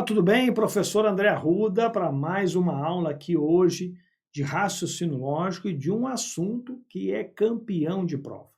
tudo bem? Professor André Arruda para mais uma aula aqui hoje de raciocínio lógico e de um assunto que é campeão de prova.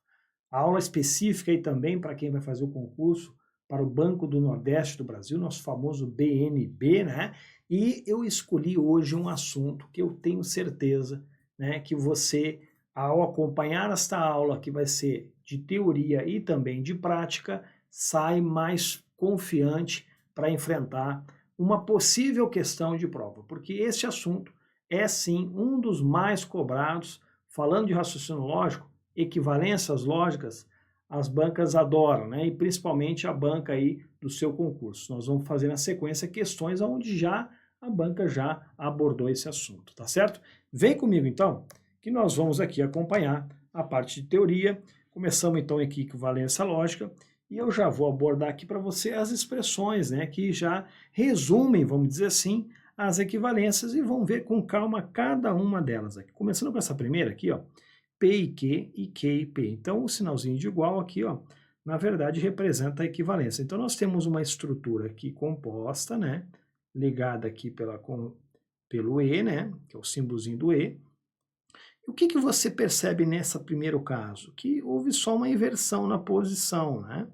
A aula específica aí também para quem vai fazer o concurso para o Banco do Nordeste do Brasil, nosso famoso BNB, né? E eu escolhi hoje um assunto que eu tenho certeza, né, que você, ao acompanhar esta aula, que vai ser de teoria e também de prática, sai mais confiante para enfrentar uma possível questão de prova, porque esse assunto é sim um dos mais cobrados. Falando de raciocínio lógico, equivalências lógicas, as bancas adoram, né? E principalmente a banca aí do seu concurso. Nós vamos fazer na sequência questões onde já a banca já abordou esse assunto, tá certo? Vem comigo então, que nós vamos aqui acompanhar a parte de teoria. Começamos então aqui com equivalência lógica. E eu já vou abordar aqui para você as expressões, né, que já resumem, vamos dizer assim, as equivalências e vão ver com calma cada uma delas aqui. Começando com essa primeira aqui, ó, P e Q e Q e P. Então, o sinalzinho de igual aqui, ó, na verdade representa a equivalência. Então, nós temos uma estrutura aqui composta, né, ligada aqui pelo E, né, que é o símbolozinho do E. O que você percebe nesse primeiro caso? Que houve só uma inversão na posição, né?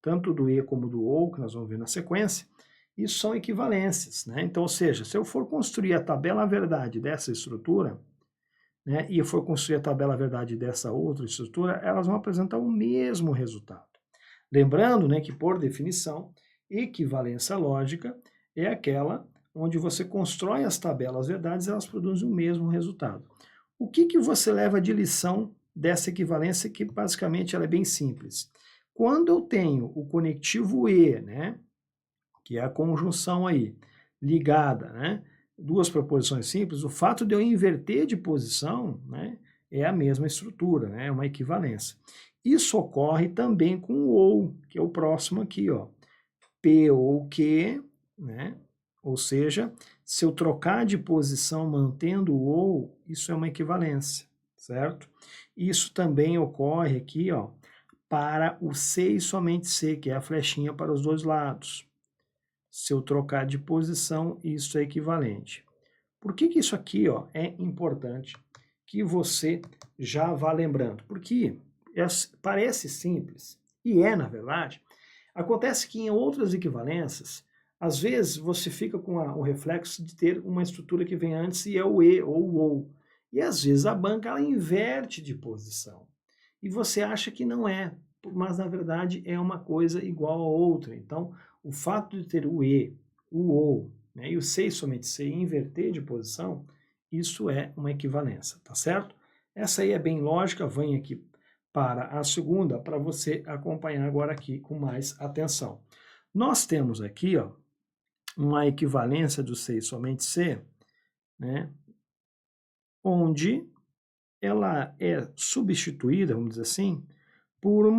Tanto do E como do OU, que nós vamos ver na sequência, e são equivalências, né? Então, ou seja, se eu for construir a tabela verdade dessa estrutura, né, e eu for construir a tabela verdade dessa outra estrutura, elas vão apresentar o mesmo resultado. Lembrando, né, que por definição, equivalência lógica é aquela onde você constrói as tabelas verdades e elas produzem o mesmo resultado. O que você leva de lição dessa equivalência, que basicamente ela é bem simples? Quando eu tenho o conectivo E, né, que é a conjunção aí, ligada, né, duas proposições simples, o fato de eu inverter de posição, né, é a mesma estrutura, né, é uma equivalência. Isso ocorre também com o OU, que é o próximo aqui, ó, P ou Q, né, ou seja, se eu trocar de posição mantendo o OU, isso é uma equivalência, certo? Isso também ocorre aqui, ó, para o C e somente C, que é a flechinha para os dois lados. Se eu trocar de posição, isso é equivalente. Por que isso aqui, ó, é importante que você já vá lembrando? Porque parece simples, e é, na verdade. Acontece que em outras equivalências, às vezes você fica com o reflexo de ter uma estrutura que vem antes e é o E ou o OU. E às vezes a banca ela inverte de posição. E você acha que não é, mas na verdade é uma coisa igual a outra. Então, o fato de ter o E, o OU, né, e o C e somente C inverter de posição, isso é uma equivalência, tá certo? Essa aí é bem lógica, vem aqui para a segunda, para você acompanhar agora aqui com mais atenção. Nós temos aqui, ó, uma equivalência do C e somente C, né, onde ela é substituída, vamos dizer assim, por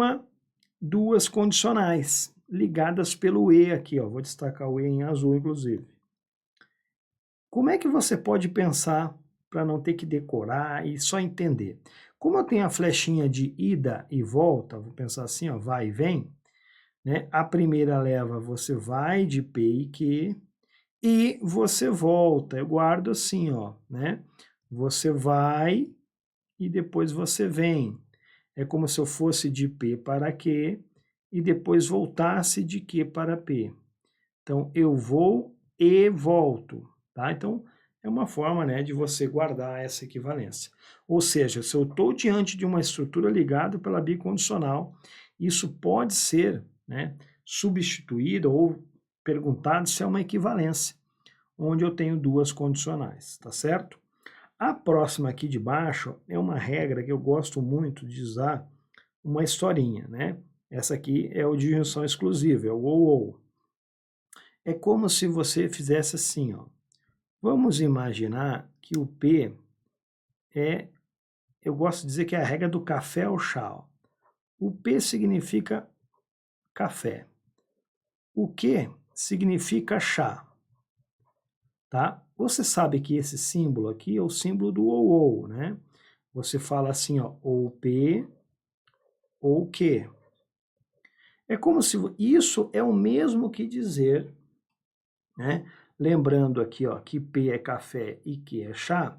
duas condicionais ligadas pelo E aqui, ó. Vou destacar o E em azul, inclusive. Como é que você pode pensar para não ter que decorar e só entender? Como eu tenho a flechinha de ida e volta, vou pensar assim, ó, vai e vem, né? A primeira leva você vai de P e Q e você volta. Eu guardo assim, ó, né? Você vai e depois você vem. É como se eu fosse de P para Q e depois voltasse de Q para P. Então, eu vou e volto, tá? Então, é uma forma, né, de você guardar essa equivalência. Ou seja, se eu estou diante de uma estrutura ligada pela bicondicional, isso pode ser, né, substituído ou perguntado se é uma equivalência, onde eu tenho duas condicionais, tá certo? A próxima aqui de baixo é uma regra que eu gosto muito de usar, uma historinha, né? Essa aqui é o de junção exclusiva, é o ou. É como se você fizesse assim, ó. Vamos imaginar que o P eu gosto de dizer que é a regra do café ao chá. Ó. O P significa café. O Q significa chá, tá? Você sabe que esse símbolo aqui é o símbolo do ou, né? Você fala assim, ó, ou P ou Q. É como se isso é o mesmo que dizer né? Lembrando aqui, ó, que P é café e Q é chá,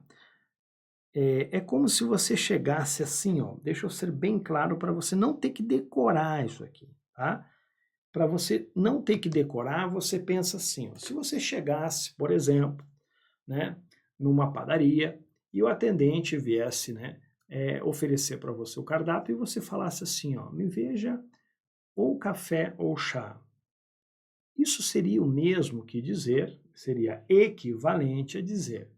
é como se você chegasse assim, ó, deixa eu ser bem claro para você não ter que decorar isso aqui, tá? Para você não ter que decorar, você pensa assim, ó, se você chegasse, por exemplo, né, numa padaria e o atendente viesse, né, oferecer para você o cardápio e você falasse assim, ó, me veja ou café ou chá. Isso seria o mesmo que dizer, seria equivalente a dizer,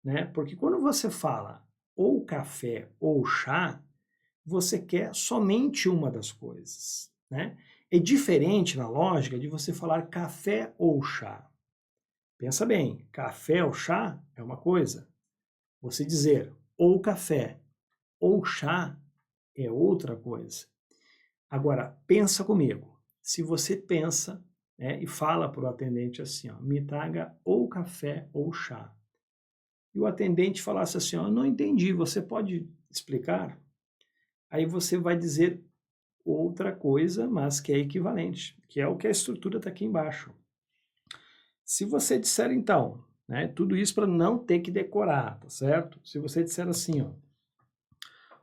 né? Porque quando você fala ou café ou chá, você quer somente uma das coisas, né? É diferente na lógica de você falar café ou chá. Pensa bem, café ou chá é uma coisa. Você dizer ou café ou chá é outra coisa. Agora, pensa comigo. Se você pensa, né, e fala para o atendente assim, ó, me traga ou café ou chá. E o atendente falasse assim, ó, não entendi, você pode explicar? Aí você vai dizer outra coisa, mas que é equivalente, que é o que a estrutura está aqui embaixo. Se você disser então, né, tudo isso para não ter que decorar, tá certo? Se você disser assim, ó,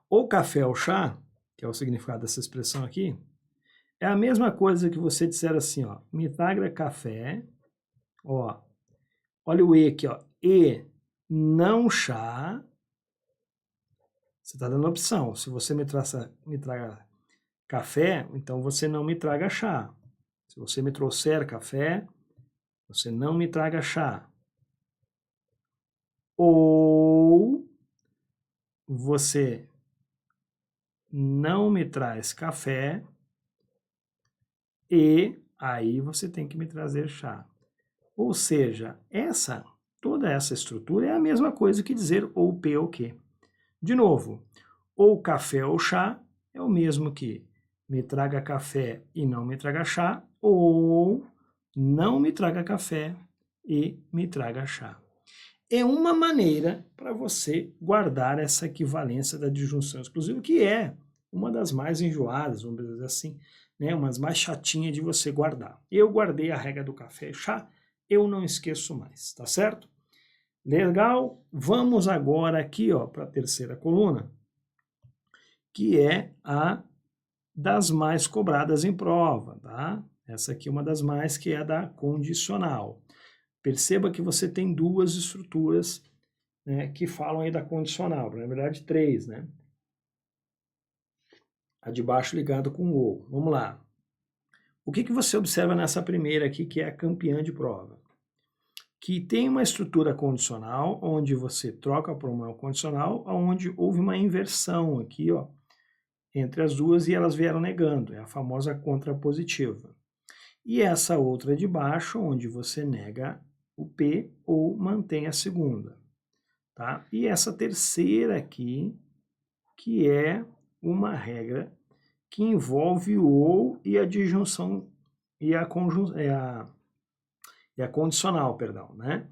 ou café ou chá, que é o significado dessa expressão aqui, é a mesma coisa que você disser assim, ó, me traga café, ó, olha o E aqui, ó, e não chá, você está dando opção, se você me traga café, então você não me traga chá. Se você me trouxer café, você não me traga chá. Ou você não me traz café e aí você tem que me trazer chá. Ou seja, toda essa estrutura é a mesma coisa que dizer ou P ou Q. De novo, ou café ou chá é o mesmo que me traga café e não me traga chá, ou não me traga café e me traga chá. É uma maneira para você guardar essa equivalência da disjunção exclusiva, que é uma das mais enjoadas, vamos dizer assim, né, umas mais chatinhas de você guardar. Eu guardei a regra do café e chá, eu não esqueço mais, tá certo? Legal? Vamos agora aqui, ó, para a terceira coluna, que é a das mais cobradas em prova, tá? Essa aqui é uma das mais, que é a da condicional. Perceba que você tem duas estruturas, né, que falam aí da condicional, na verdade três, né? A de baixo ligado com o ou. Vamos lá. O que você observa nessa primeira aqui, que é a campeã de prova? Que tem uma estrutura condicional, onde você troca por uma condicional, onde houve uma inversão aqui, ó, entre as duas e elas vieram negando, é a famosa contrapositiva. E essa outra de baixo, onde você nega o P ou mantém a segunda. Tá? E essa terceira aqui, que é uma regra que envolve o ou e a disjunção e a condicional, perdão, né?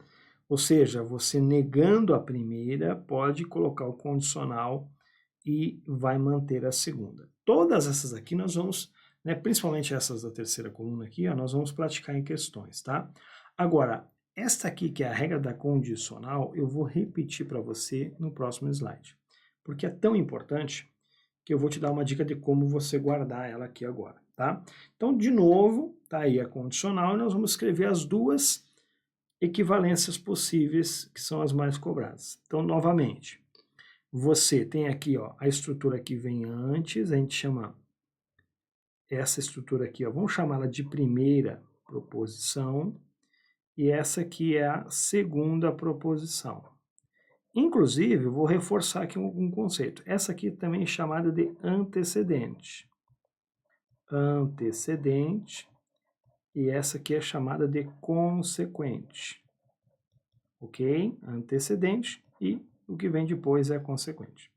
Ou seja, você negando a primeira pode colocar o condicional e vai manter a segunda. Todas essas aqui nós vamos, né, principalmente essas da terceira coluna aqui, ó, nós vamos praticar em questões, tá? Agora, esta aqui, que é a regra da condicional, eu vou repetir para você no próximo slide, porque é tão importante que eu vou te dar uma dica de como você guardar ela aqui agora, tá? Então, de novo, tá aí a condicional e nós vamos escrever as duas equivalências possíveis, que são as mais cobradas. Então, novamente, você tem aqui, ó, a estrutura que vem antes, a gente chama essa estrutura aqui, ó, vamos chamá-la de primeira proposição, e essa aqui é a segunda proposição. Inclusive, eu vou reforçar aqui um conceito. Essa aqui também é chamada de antecedente. Antecedente, e essa aqui é chamada de consequente. Ok? Antecedente e o que vem depois é consequente.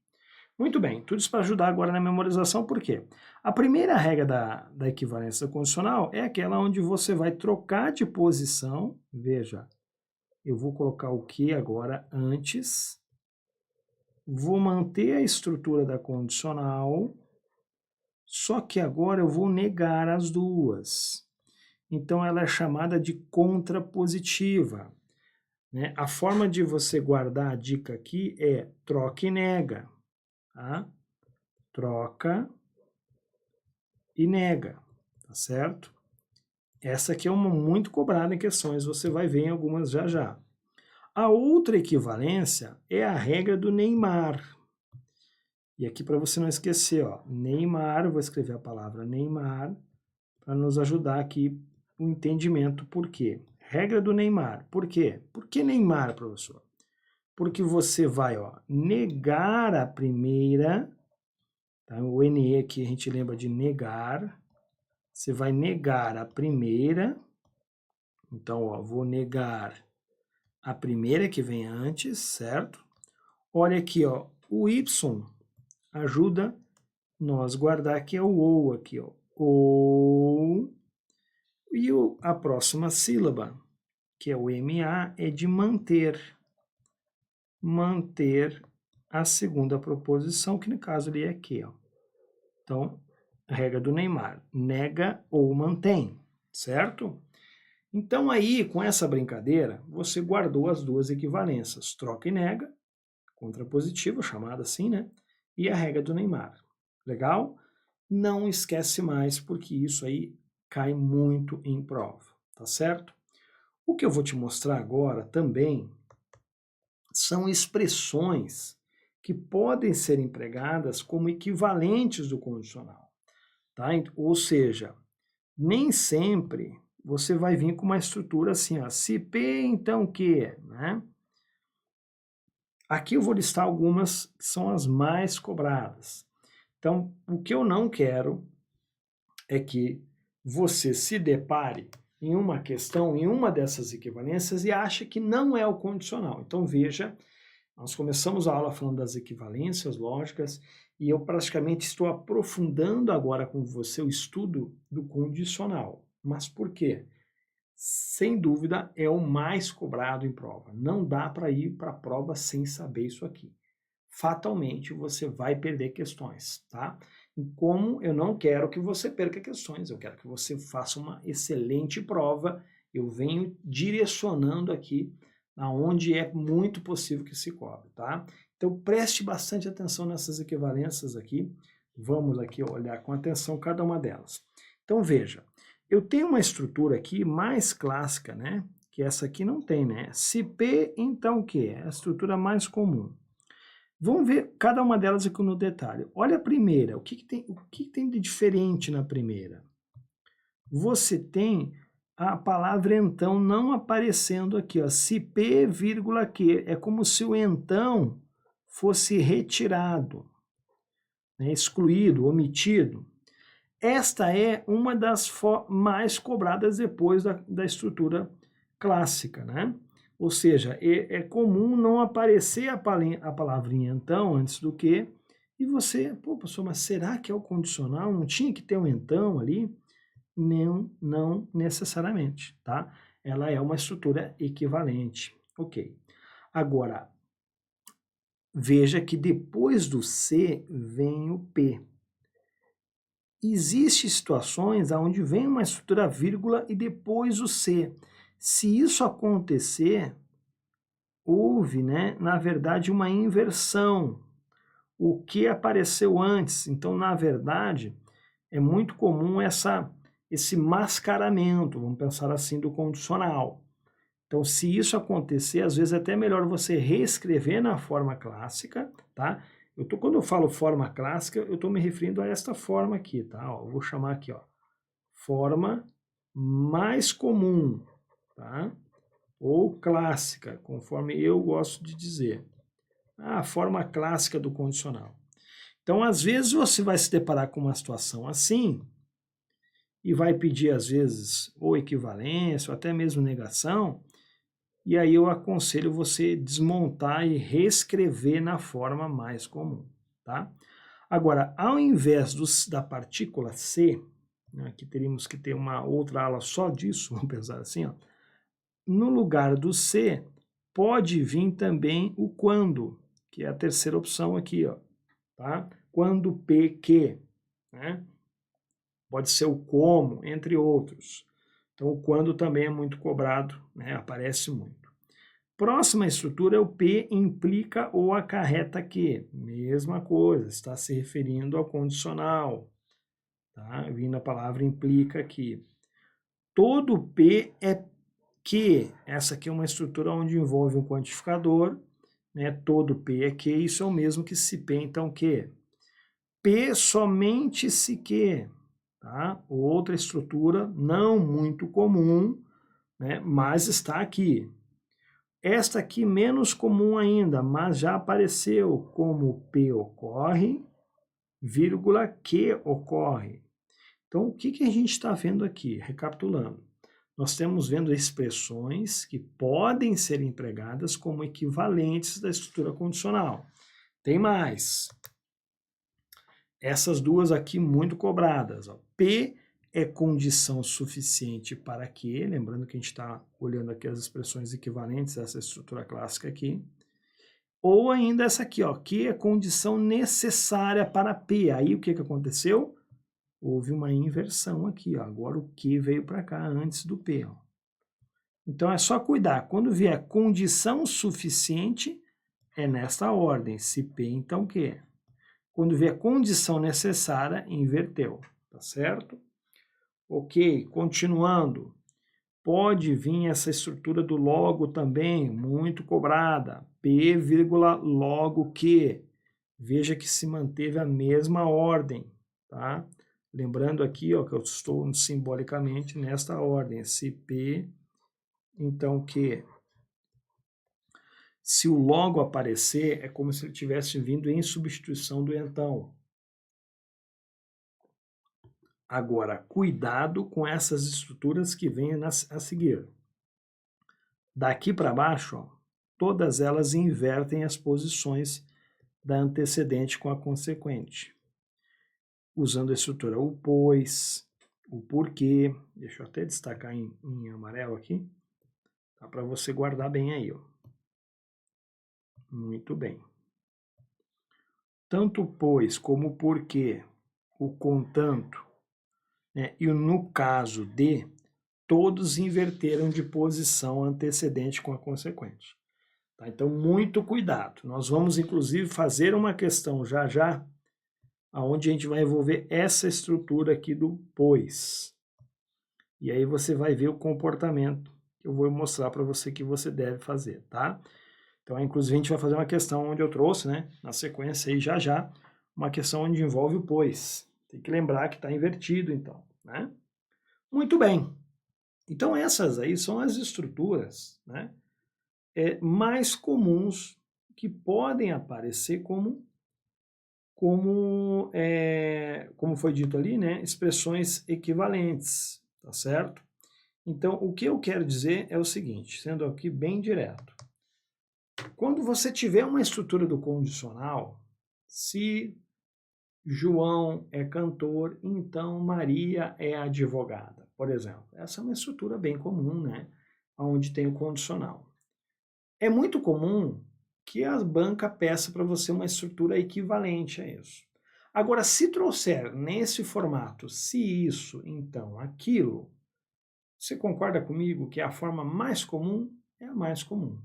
Muito bem, tudo isso para ajudar agora na memorização, por quê? A primeira regra da equivalência condicional é aquela onde você vai trocar de posição. Veja, eu vou colocar o que agora antes, vou manter a estrutura da condicional, só que agora eu vou negar as duas. então ela é chamada de contrapositiva, né? A forma de você guardar a dica aqui é troca e nega, tá? Troca e nega, tá certo? Essa aqui é uma muito cobrada em questões, você vai ver em algumas já já. A outra equivalência é a regra do Neymar. E aqui para você não esquecer, ó, Neymar, eu vou escrever a palavra Neymar para nos ajudar aqui o entendimento por quê. Regra do Neymar. Por quê? Por que Neymar, professor? Porque você vai, ó, negar a primeira, tá? O NE aqui a gente lembra de negar. Você vai negar a primeira. Então, ó, vou negar a primeira que vem antes, certo? Olha aqui, ó, o Y ajuda nós guardar aqui é o ou aqui, ó. Ou. E a próxima sílaba, que é o MA, é de manter. Manter a segunda proposição, que no caso ali é que, ó. Então, a regra do Neymar, nega ou mantém, certo? Então aí, com essa brincadeira, você guardou as duas equivalências, troca e nega, contrapositiva, chamada assim, né? E a regra do Neymar. Legal? Não esquece mais, porque isso aí cai muito em prova, tá certo? O que eu vou te mostrar agora também são expressões que podem ser empregadas como equivalentes do condicional, tá? Ou seja, nem sempre você vai vir com uma estrutura assim, ó, se P, então que, né? Aqui eu vou listar algumas que são as mais cobradas. Então, o que eu não quero é que você se depare em uma questão, em uma dessas equivalências e ache que não é o condicional. Então, veja, nós começamos a aula falando das equivalências lógicas e eu praticamente estou aprofundando agora com você o estudo do condicional. Mas por quê? Sem dúvida é o mais cobrado em prova. Não dá para ir para a prova sem saber isso aqui. Fatalmente você vai perder questões, tá? E como eu não quero que você perca questões, eu quero que você faça uma excelente prova, eu venho direcionando aqui aonde é muito possível que se cobre, tá? Então preste bastante atenção nessas equivalências aqui. Vamos aqui olhar com atenção cada uma delas. Então veja, eu tenho uma estrutura aqui mais clássica, né? Que essa aqui não tem, né? Se P, então o que? É a estrutura mais comum. Vamos ver cada uma delas aqui no detalhe. Olha a primeira, o que tem de diferente na primeira? Você tem a palavra então não aparecendo aqui, ó, se P, vírgula Q. É como se o então fosse retirado, né, excluído, omitido. Esta é uma das mais cobradas depois da estrutura clássica, né? Ou seja, é comum não aparecer a palavrinha então antes do que, e você, pô, professor, mas será que é o condicional? Não tinha que ter um então ali? Não necessariamente, tá? Ela é uma estrutura equivalente, ok. Agora, veja que depois do C vem o P. Existem situações onde vem uma estrutura vírgula e depois o C. Se isso acontecer, houve, né, na verdade, uma inversão. O que apareceu antes. Então, na verdade, é muito comum esse mascaramento, vamos pensar assim, do condicional. Então, se isso acontecer, às vezes é até melhor você reescrever na forma clássica, tá? Quando eu falo forma clássica, eu estou me referindo a esta forma aqui, tá? Ó, eu vou chamar aqui, ó, forma mais comum, tá? Ou clássica, conforme eu gosto de dizer. A forma clássica do condicional. Então, às vezes, você vai se deparar com uma situação assim e vai pedir, às vezes, ou equivalência, ou até mesmo negação, e aí eu aconselho você desmontar e reescrever na forma mais comum, tá? Agora, ao invés da partícula C, né, aqui teríamos que ter uma outra aula só disso, vamos pensar assim, ó, no lugar do C, pode vir também o quando, que é a terceira opção aqui, ó, tá? Quando P, que, né? Pode ser o como, entre outros. Então, o quando também é muito cobrado, né? Aparece muito. Próxima estrutura é o P implica ou acarreta que. Mesma coisa, está se referindo ao condicional. Tá? Vindo a palavra implica aqui. Todo P é que. Essa aqui é uma estrutura onde envolve um quantificador. Né? Todo P é que. Isso é o mesmo que se P, então que. P somente se que. Tá? Outra estrutura não muito comum, né? Mas está aqui. Esta aqui menos comum ainda, mas já apareceu como P ocorre, vírgula, que ocorre. Então, o que a gente está vendo aqui? Recapitulando. Nós estamos vendo expressões que podem ser empregadas como equivalentes da estrutura condicional. Tem mais. Essas duas aqui muito cobradas. Ó. P é condição suficiente para que, lembrando que a gente está olhando aqui as expressões equivalentes a essa estrutura clássica aqui, ou ainda essa aqui, ó, que é condição necessária para P. Aí o que aconteceu? Houve uma inversão aqui, ó. Agora o que veio para cá antes do P. Ó. Então é só cuidar, quando vier condição suficiente, é nesta ordem, se P, então que? Quando vier condição necessária, inverteu, tá certo? Ok, continuando. Pode vir essa estrutura do logo também, muito cobrada. P, logo que. Veja que se manteve a mesma ordem, tá? Lembrando aqui, ó, que eu estou simbolicamente nesta ordem. Se P, então que. Se o logo aparecer, é como se ele tivesse vindo em substituição do então. Agora, cuidado com essas estruturas que vêm a seguir. Daqui para baixo, ó, todas elas invertem as posições da antecedente com a consequente. Usando a estrutura o pois, o porquê. Deixa eu até destacar em amarelo aqui. Tá, para você guardar bem aí. Ó. Muito bem. Tanto o pois como o porquê, o contanto, né, e o no caso de, todos inverteram de posição antecedente com a consequente. Tá? Então, muito cuidado. Nós vamos, inclusive, fazer uma questão já, onde a gente vai envolver essa estrutura aqui do pois. E aí você vai ver o comportamento que eu vou mostrar para você que você deve fazer, tá? Então, inclusive, a gente vai fazer uma questão onde eu trouxe, né, na sequência aí já, uma questão onde envolve o pois. Tem que lembrar que está invertido, então, né? Muito bem. Então, essas aí são as estruturas, né, mais comuns que podem aparecer como foi dito ali, né, expressões equivalentes, tá certo? Então, o que eu quero dizer é o seguinte, sendo aqui bem direto. Quando você tiver uma estrutura do condicional, se João é cantor, então Maria é advogada, por exemplo. Essa é uma estrutura bem comum, né? Onde tem o condicional. É muito comum que a banca peça para você uma estrutura equivalente a isso. Agora, se trouxer nesse formato, se isso, então aquilo, você concorda comigo que a forma mais comum é a mais comum?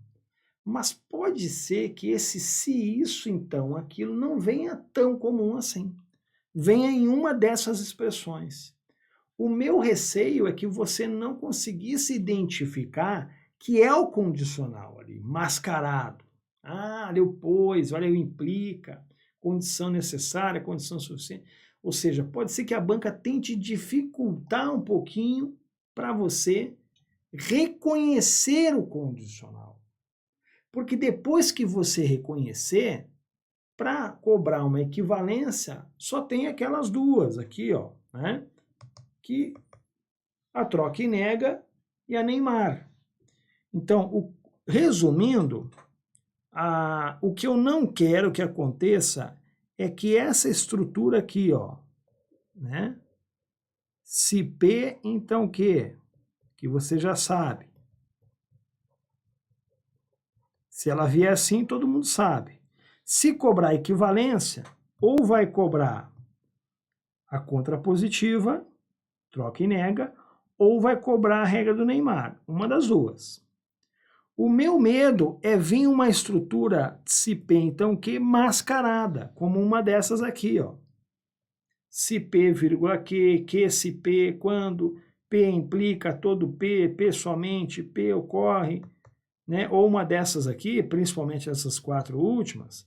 Mas pode ser que esse se isso, então, aquilo, não venha tão comum assim. Venha em uma dessas expressões. O meu receio é que você não conseguisse identificar que é o condicional ali, mascarado. Ah, olha o pois, olha o implica, condição necessária, condição suficiente. Ou seja, pode ser que a banca tente dificultar um pouquinho para você reconhecer o condicional. Porque depois que você reconhecer, para cobrar uma equivalência, só tem aquelas duas aqui, ó, né? Que a troca e nega e a Neymar. Então, resumindo, o que eu não quero que aconteça é que essa estrutura aqui, ó, né? Se P, então o quê? Que você já sabe. Se ela vier assim, todo mundo sabe. Se cobrar equivalência, ou vai cobrar a contrapositiva, troca e nega, ou vai cobrar a regra do Neymar, uma das duas. O meu medo é vir uma estrutura se P, então, que mascarada, como uma dessas aqui, ó. Se P, vírgula Q se P, quando P implica todo P, P somente, P ocorre, né? Ou uma dessas aqui, principalmente essas 4 últimas,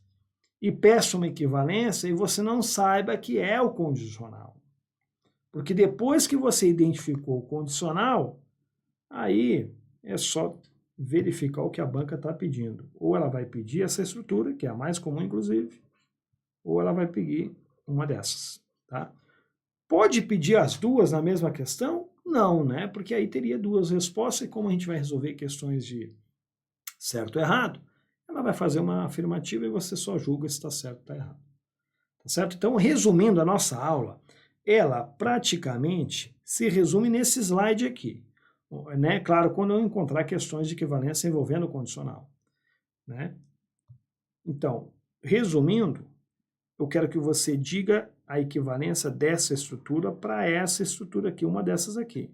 e peça uma equivalência e você não saiba que é o condicional. Porque depois que você identificou o condicional, aí é só verificar o que a banca está pedindo. Ou ela vai pedir essa estrutura, que é a mais comum, inclusive, ou ela vai pedir uma dessas. Tá? Pode pedir as duas na mesma questão? Não, né? Porque aí teria 2 respostas, e como a gente vai resolver questões de certo ou errado, ela vai fazer uma afirmativa e você só julga se está certo ou está errado. Tá certo? Então, resumindo a nossa aula, ela praticamente se resume nesse slide aqui. Né? Claro, quando eu encontrar questões de equivalência envolvendo o condicional. Né? Então, resumindo, eu quero que você diga a equivalência dessa estrutura para essa estrutura aqui, uma dessas aqui.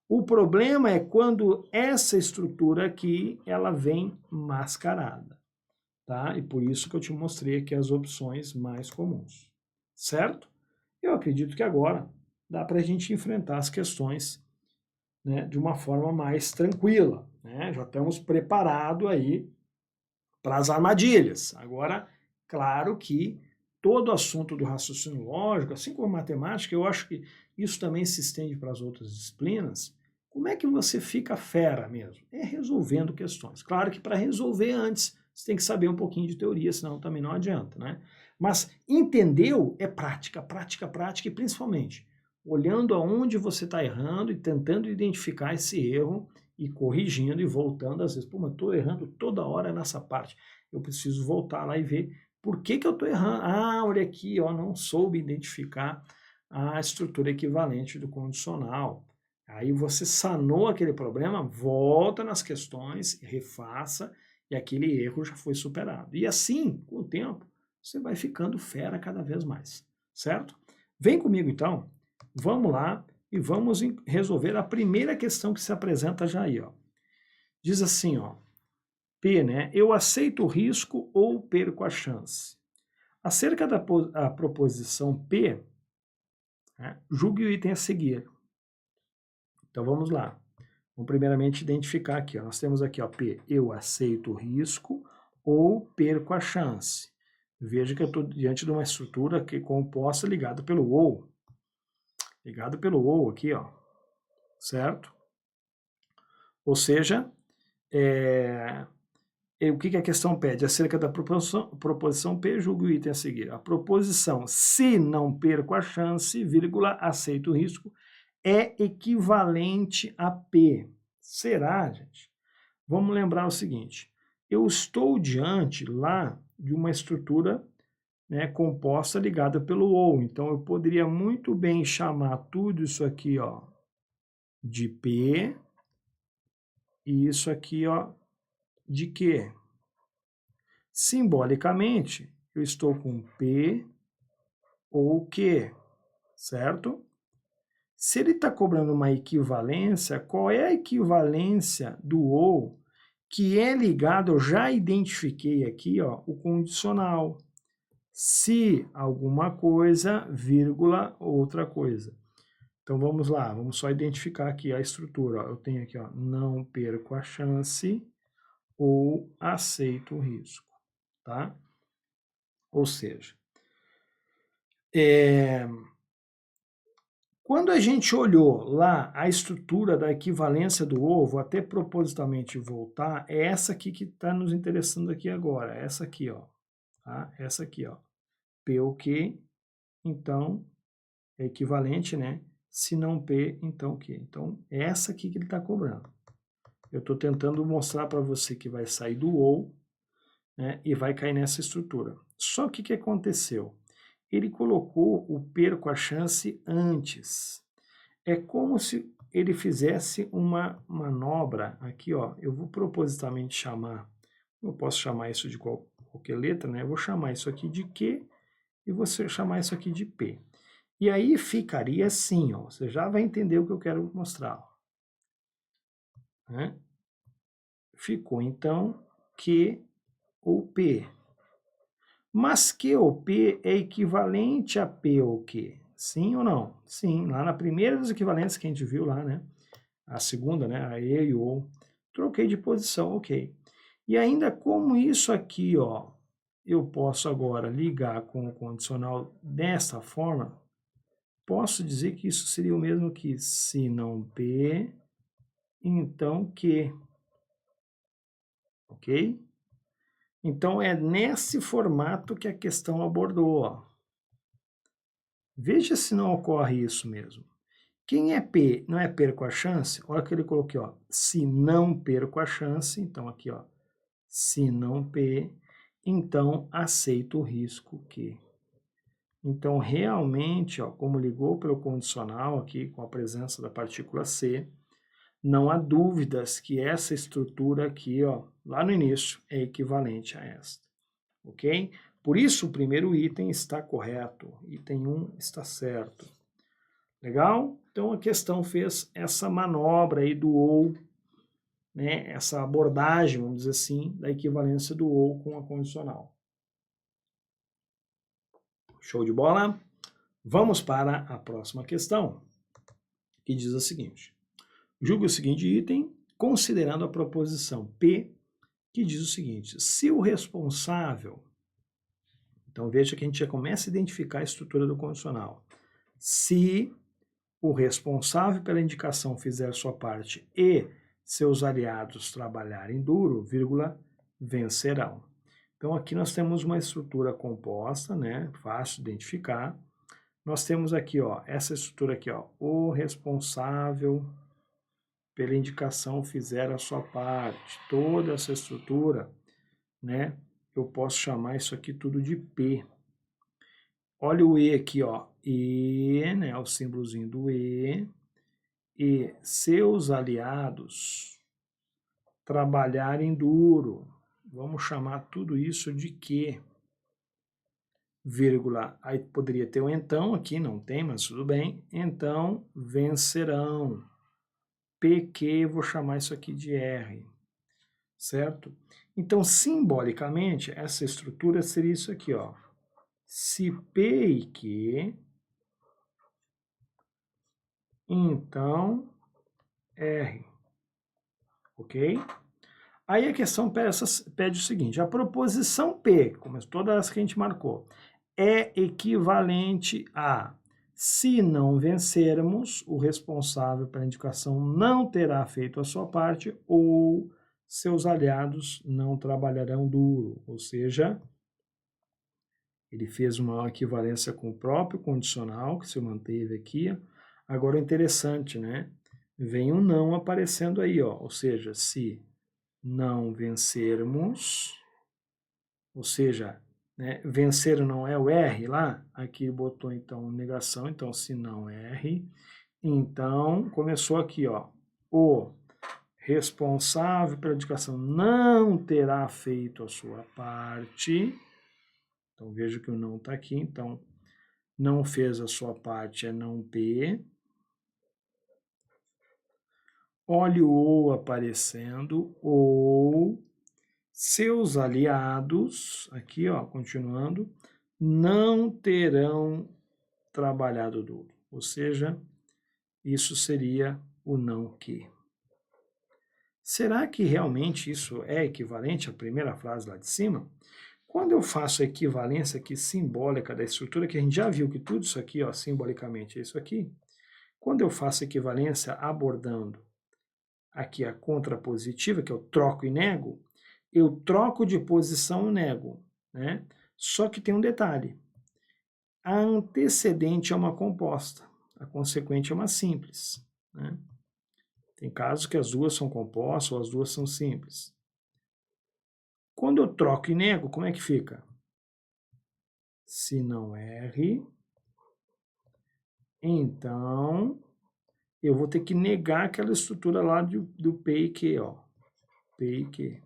O problema é quando essa estrutura aqui, ela vem mascarada. Tá? E por isso que eu te mostrei aqui as opções mais comuns. Certo? Eu acredito que agora dá para a gente enfrentar as questões, né, de uma forma mais tranquila. Né? Já estamos preparados aí para as armadilhas. Agora, claro que todo assunto do raciocínio lógico, assim como matemática, eu acho que isso também se estende para as outras disciplinas. Como é que você fica fera mesmo? É resolvendo questões. Claro que para resolver antes, você tem que saber um pouquinho de teoria, senão também não adianta, né? Mas entendeu é prática, prática, prática, e principalmente olhando aonde você está errando e tentando identificar esse erro e corrigindo e voltando às vezes. Pô, mas estou errando toda hora nessa parte. Eu preciso voltar lá e ver por que eu estou errando. Ah, olha aqui, ó, não soube identificar a estrutura equivalente do condicional. Aí você sanou aquele problema, volta nas questões, refaça, e aquele erro já foi superado. E assim, com o tempo, você vai ficando fera cada vez mais, certo? Vem comigo então, vamos lá e vamos resolver a primeira questão que se apresenta já aí, ó. Diz assim, ó, P, né? Eu aceito o risco ou perco a chance? Acerca da proposição P, né, julgue o item a seguir. Então vamos lá. Vamos primeiramente identificar aqui, ó. Nós temos aqui, ó, P, eu aceito o risco ou perco a chance. Veja que eu estou diante de uma estrutura que composta ligada pelo ou. Ligado pelo ou aqui, ó. Certo? Ou seja, o que a questão pede? Acerca da proposição P, julgue o item a seguir. A proposição, se não perco a chance, vírgula, aceito o risco, é equivalente a P. Será, gente? Vamos lembrar o seguinte, eu estou diante lá de uma estrutura, né, composta ligada pelo ou, então eu poderia muito bem chamar tudo isso aqui, ó, de P, e isso aqui, ó, de Q. Simbolicamente, eu estou com P ou Q, certo? Se ele está cobrando uma equivalência, qual é a equivalência do ou que é ligado, eu já identifiquei aqui, ó, o condicional. Se alguma coisa, vírgula, outra coisa. Então vamos lá, vamos só identificar aqui a estrutura. Ó. Eu tenho aqui, ó, não perco a chance ou aceito o risco, tá? Ou seja, quando a gente olhou lá a estrutura da equivalência do ovo, até propositalmente voltar, é essa aqui que está nos interessando aqui agora, essa aqui, ó, tá? Essa aqui, ó, P o Q, então é equivalente, né? Se não P, então o Q? Então, é essa aqui que ele está cobrando. Eu estou tentando mostrar para você que vai sair do ou, né, e vai cair nessa estrutura. Só que o que aconteceu? Ele colocou o perco a chance antes. É como se ele fizesse uma manobra aqui, ó. Eu vou propositalmente chamar, eu posso chamar isso de qualquer letra, né? Eu vou chamar isso aqui de Q e vou chamar isso aqui de P. E aí ficaria assim, ó. Você já vai entender o que eu quero mostrar. Ó. né? Ficou, então, Q ou P. Mas Q ou P é equivalente a P ou Q? Sim ou não? Sim, lá na primeira das equivalências que a gente viu lá, né? A segunda, né? A E e o O. Troquei de posição, ok. E ainda como isso aqui, ó, eu posso agora ligar com o condicional dessa forma, posso dizer que isso seria o mesmo que se não P, então Q. Ok? Então, é nesse formato que a questão abordou. Ó. Veja se não ocorre isso mesmo. Quem é P não é perco a chance? Olha que ele colocou, ó, se não perco a chance, então aqui, ó, se não P, então aceito o risco Q. Então, realmente, ó, como ligou pelo condicional aqui com a presença da partícula C, não há dúvidas que essa estrutura aqui, ó, lá no início, é equivalente a esta. Ok? Por isso, o primeiro item está correto. Item 1 está certo. Legal? Então, a questão fez essa manobra aí do ou, né? Essa abordagem, vamos dizer assim, da equivalência do ou com a condicional. Show de bola? Vamos para a próxima questão, que diz o seguinte. Julgue o seguinte item, considerando a proposição P, que diz o seguinte, se o responsável... Então, veja que a gente já começa a identificar a estrutura do condicional. Se o responsável pela indicação fizer sua parte e seus aliados trabalharem duro, vírgula, vencerão. Então, aqui nós temos uma estrutura composta, né? Fácil de identificar. Nós temos aqui, ó, essa estrutura aqui, ó, o responsável pela indicação fizer a sua parte. Toda essa estrutura, né? Eu posso chamar isso aqui tudo de P. Olha o E aqui, ó, E, né? O símbolozinho do E. E seus aliados trabalharem duro. Vamos chamar tudo isso de Q. Vírgula, aí poderia ter um então aqui, não tem, mas tudo bem. Então, vencerão. PQ, vou chamar isso aqui de R, certo? Então, simbolicamente, essa estrutura seria isso aqui, ó. Se P e Q, então R, ok? Aí a questão pede o seguinte, a proposição P, como todas as que a gente marcou, é equivalente a se não vencermos, o responsável pela indicação não terá feito a sua parte ou seus aliados não trabalharão duro, ou seja, ele fez uma equivalência com o próprio condicional que se manteve aqui. Agora, interessante, né? Vem um não aparecendo aí, ó, ou seja, se não vencermos, ou seja, né, vencer não é o R lá, aqui botou então negação, então se não R, então começou aqui, ó, o responsável pela indicação não terá feito a sua parte, então veja que o não está aqui, então não fez a sua parte é não P, olha o ou aparecendo, ou seus aliados, aqui ó, continuando, não terão trabalhado duro. Ou seja, isso seria o não que. Será que realmente isso é equivalente à primeira frase lá de cima? Quando eu faço a equivalência aqui simbólica da estrutura, que a gente já viu que tudo isso aqui, ó, simbolicamente é isso aqui, quando eu faço a equivalência abordando aqui a contrapositiva, que eu troco e nego, eu troco de posição e nego, né? Só que tem um detalhe. A antecedente é uma composta, a consequente é uma simples, né? Tem casos que as duas são compostas ou as duas são simples. Quando eu troco e nego, como é que fica? Se não R, então eu vou ter que negar aquela estrutura lá do P e Q, ó. P e Q.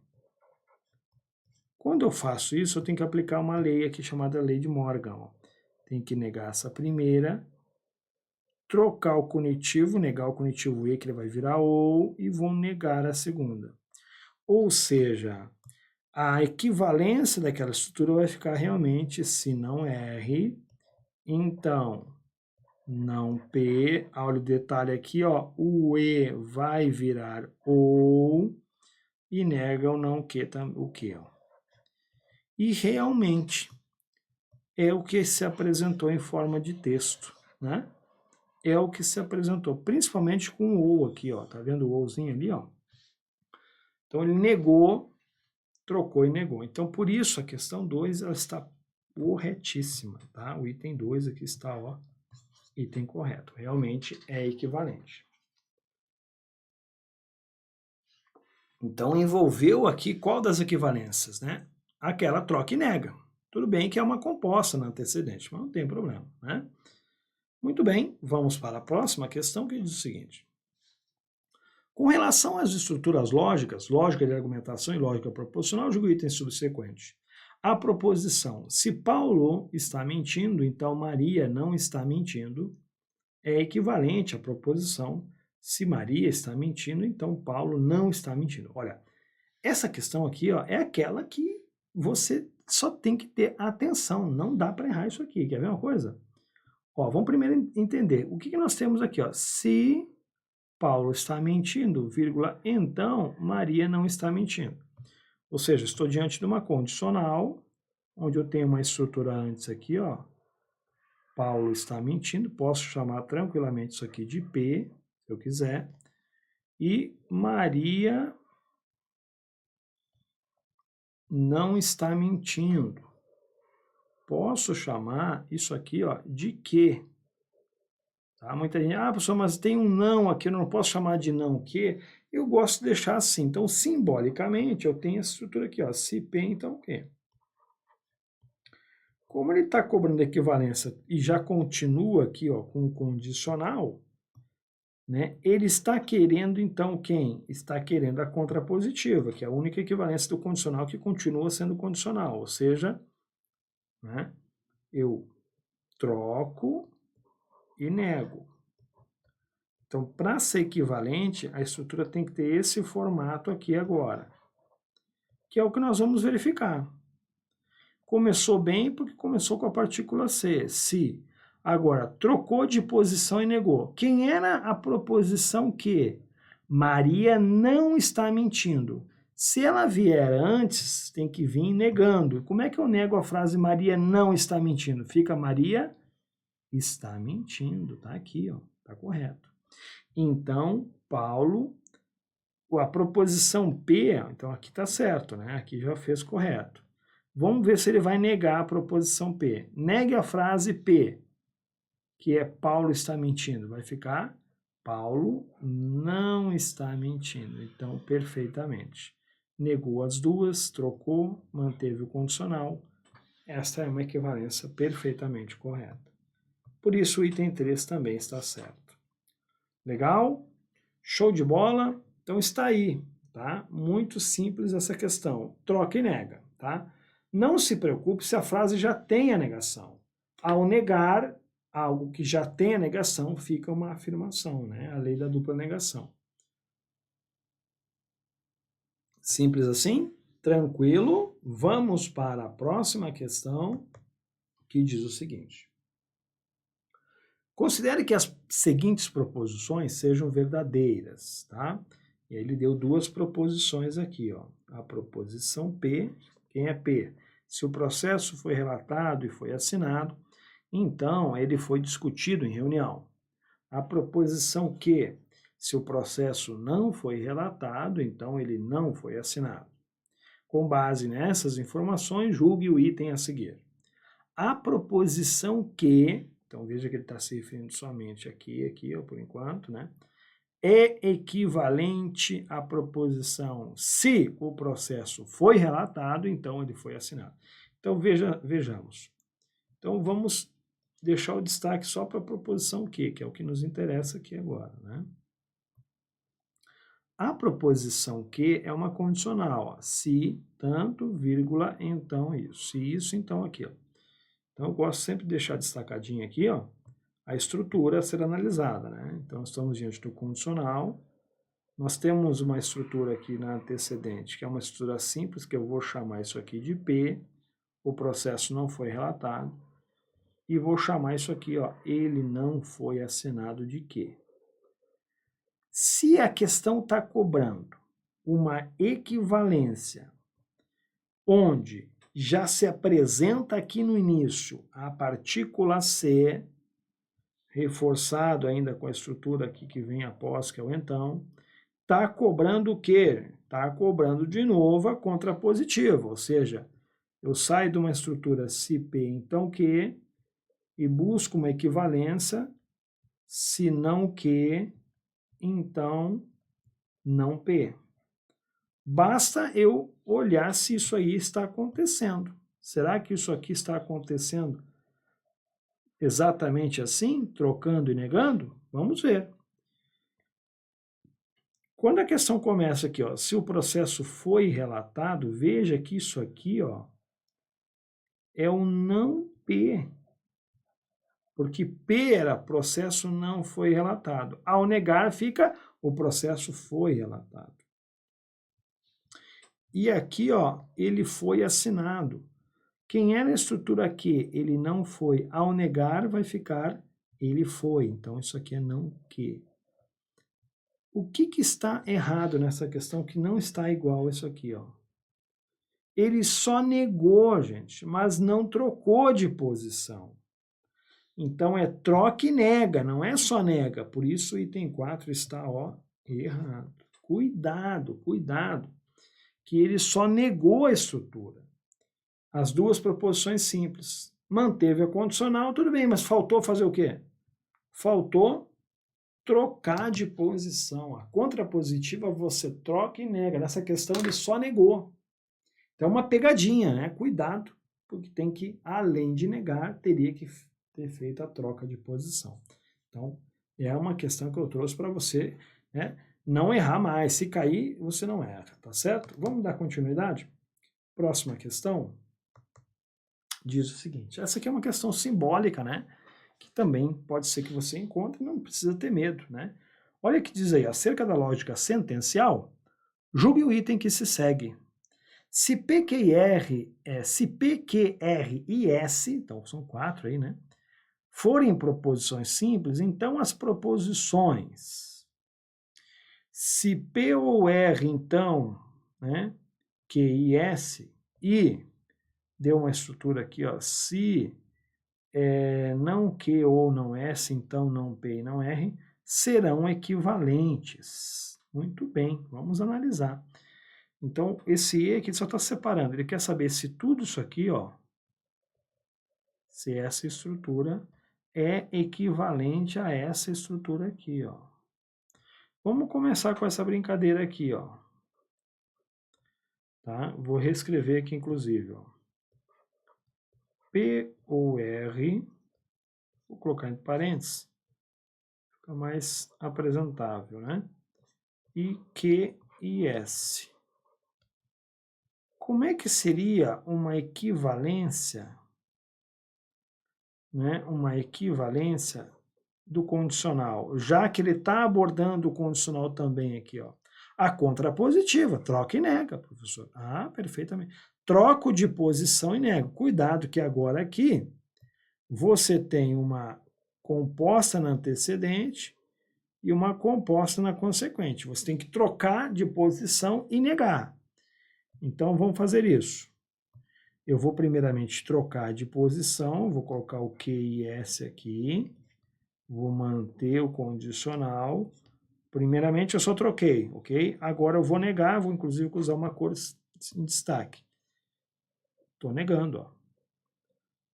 Quando eu faço isso, eu tenho que aplicar uma lei aqui chamada lei de Morgan. Ó. Tem que negar essa primeira trocar o conectivo, negar o conectivo e, que ele vai virar ou, e vou negar a segunda. Ou seja, a equivalência daquela estrutura vai ficar realmente, se não R, então não P, olha o detalhe aqui, ó, o E vai virar ou, e nega o não o que, ó. E realmente é o que se apresentou em forma de texto, né? É o que se apresentou, principalmente com o ou aqui, ó, tá vendo o ouzinho ali, ó? Então ele negou, trocou e negou. Então por isso a questão 2 ela está corretíssima, tá? O item 2 aqui está, ó, item correto. Realmente é equivalente. Então envolveu aqui qual das equivalências, né? Aquela troca e nega. Tudo bem que é uma composta na antecedente, mas não tem problema, né? Muito bem, vamos para a próxima questão que diz o seguinte. Com relação às estruturas lógicas, lógica de argumentação e lógica proposicional, julgue o item subsequente. A proposição, se Paulo está mentindo, então Maria não está mentindo, é equivalente à proposição, se Maria está mentindo, então Paulo não está mentindo. Olha, essa questão aqui, ó, é aquela que você só tem que ter atenção, não dá para errar isso aqui. Quer ver uma coisa? Ó, vamos primeiro entender. O que nós temos aqui? Ó? Se Paulo está mentindo, vírgula, então Maria não está mentindo. Ou seja, estou diante de uma condicional, onde eu tenho uma estrutura antes aqui, ó. Paulo está mentindo, posso chamar tranquilamente isso aqui de P, se eu quiser. E Maria não está mentindo. Posso chamar isso aqui, ó, de Q. Tá? Muita gente, professor, mas tem um não aqui, eu não posso chamar de não que. Eu gosto de deixar assim. Então, simbolicamente, eu tenho essa estrutura aqui, ó, se P, então o quê? Como ele está cobrando equivalência e já continua aqui, ó, com condicional, né? Ele está querendo, então, quem? Está querendo a contrapositiva, que é a única equivalência do condicional que continua sendo condicional. Ou seja, né, eu troco e nego. Então, para ser equivalente, a estrutura tem que ter esse formato aqui agora, que é o que nós vamos verificar. Começou bem porque começou com a partícula C, se. Agora, trocou de posição e negou. Quem era a proposição que? Maria não está mentindo. Se ela vier antes, tem que vir negando. Como é que eu nego a frase Maria não está mentindo? Fica Maria está mentindo. Tá aqui, ó. Tá correto. Então, Paulo, a proposição P, então aqui está certo, né? Aqui já fez correto. Vamos ver se ele vai negar a proposição P. Negue a frase P, que é Paulo está mentindo. Vai ficar Paulo não está mentindo. Então, perfeitamente. Negou as duas, trocou, manteve o condicional. Esta é uma equivalência perfeitamente correta. Por isso, o item 3 também está certo. Legal? Show de bola? Então está aí, tá? Muito simples essa questão. Troca e nega, tá? Não se preocupe se a frase já tem a negação. Ao negar algo que já tem a negação, fica uma afirmação, né? A lei da dupla negação. Simples assim? Tranquilo? Vamos para a próxima questão, que diz o seguinte. Considere que as seguintes proposições sejam verdadeiras, tá? E aí ele deu duas proposições aqui, ó. A proposição P, quem é P? Se o processo foi relatado e foi assinado, então ele foi discutido em reunião. A proposição Q, se o processo não foi relatado, então ele não foi assinado. Com base nessas informações, julgue o item a seguir. A proposição Q, então veja que ele está se referindo somente aqui, ó, por enquanto, né? É equivalente à proposição se o processo foi relatado, então ele foi assinado. Então vejamos. Então vamos deixar o destaque só para a proposição Q, que é o que nos interessa aqui agora, né? A proposição Q é uma condicional, ó, se, tanto, vírgula, então isso. Se isso, então aquilo. Então eu gosto sempre de deixar destacadinho aqui, ó, a estrutura a ser analisada, né? Então, estamos diante do condicional. Nós temos uma estrutura aqui na antecedente, que é uma estrutura simples, que eu vou chamar isso aqui de P. O processo não foi relatado. E vou chamar isso aqui, ó, ele não foi assinado de Q. Se a questão está cobrando uma equivalência, onde já se apresenta aqui no início a partícula C, reforçado ainda com a estrutura aqui que vem após, que é o então, está cobrando o quê? Está cobrando de novo a contrapositiva, ou seja, eu saio de uma estrutura se P, então Q, e busco uma equivalência, se não Q, então não P. Basta eu olhar se isso aí está acontecendo. Será que isso aqui está acontecendo exatamente assim, trocando e negando? Vamos ver. Quando a questão começa aqui, ó, se o processo foi relatado, veja que isso aqui, ó, é o não P. Porque P era processo não foi relatado. Ao negar, fica o processo foi relatado. E aqui, ó, ele foi assinado. Quem é na estrutura Q, ele não foi. Ao negar, vai ficar ele foi. Então, isso aqui é não que. O que está errado nessa questão que não está igual a isso aqui, ó? Ele só negou, gente, mas não trocou de posição. Então, é troca e nega, não é só nega. Por isso, o item 4 está, ó, errado. Cuidado, cuidado, que ele só negou a estrutura. As duas proposições simples. Manteve a condicional, tudo bem, mas faltou fazer o quê? Faltou trocar de posição. A contrapositiva você troca e nega. Nessa questão ele só negou. Então é uma pegadinha, né? Cuidado, porque tem que, além de negar, teria que ter feito a troca de posição. Então é uma questão que eu trouxe para você, né, não errar mais. Se cair, você não erra, tá certo? Vamos dar continuidade? Próxima questão diz o seguinte, essa aqui é uma questão simbólica, né? Que também pode ser que você encontre, não precisa ter medo, né? Olha o que diz aí, acerca da lógica sentencial, julgue o item que se segue. Se PQR e S, então são 4 aí, né? Forem proposições simples, então as proposições, se P ou R, então, né? Q e S, e deu uma estrutura aqui, ó, se não Q ou não S, então não P e não R, serão equivalentes. Muito bem, vamos analisar. Então, esse E aqui só está separando, ele quer saber se tudo isso aqui, ó, se essa estrutura é equivalente a essa estrutura aqui, ó. Vamos começar com essa brincadeira aqui, ó. Tá? Vou reescrever aqui, inclusive, ó. P ou R, vou colocar entre parênteses, fica mais apresentável, né? E Q e S. Como é que seria uma equivalência, né? Uma equivalência do condicional, já que ele está abordando o condicional também aqui, ó. A contrapositiva, troca e nega, professor. Ah, perfeitamente. Troco de posição e nego. Cuidado que agora aqui você tem uma composta na antecedente e uma composta na consequente. Você tem que trocar de posição e negar. Então, vamos fazer isso. Eu vou primeiramente trocar de posição, vou colocar o Q e S aqui, vou manter o condicional. Primeiramente, eu só troquei, ok? Agora eu vou negar, vou inclusive usar uma cor em destaque. Estou negando, ó.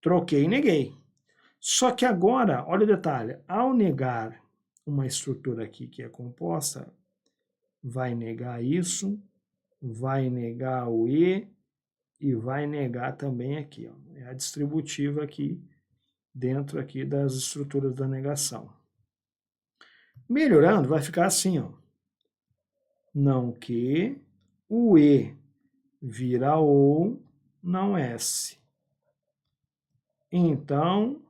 Troquei e neguei. Só que agora, olha o detalhe, ao negar uma estrutura aqui que é composta, vai negar isso, vai negar o E e vai negar também aqui, ó. É a distributiva aqui, dentro aqui das estruturas da negação. Melhorando, vai ficar assim, ó. Não que o E vira ou, não S. Então,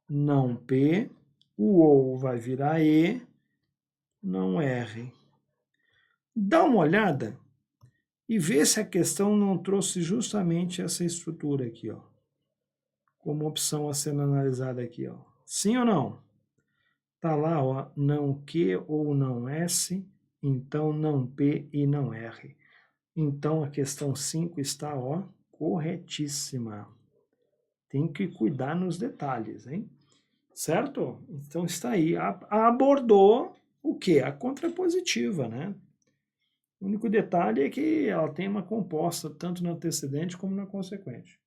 não P, o OU vai virar E, não R. Dá uma olhada e vê se a questão não trouxe justamente essa estrutura aqui, ó, como opção a ser analisada aqui, ó. Sim ou não? Tá lá, ó, não Q ou não S, então não P e não R. Então a questão 5 está, ó, corretíssima. Tem que cuidar nos detalhes, hein? Certo? Então está aí. Abordou o quê? A contrapositiva, né? O único detalhe é que ela tem uma composta tanto no antecedente como na consequente.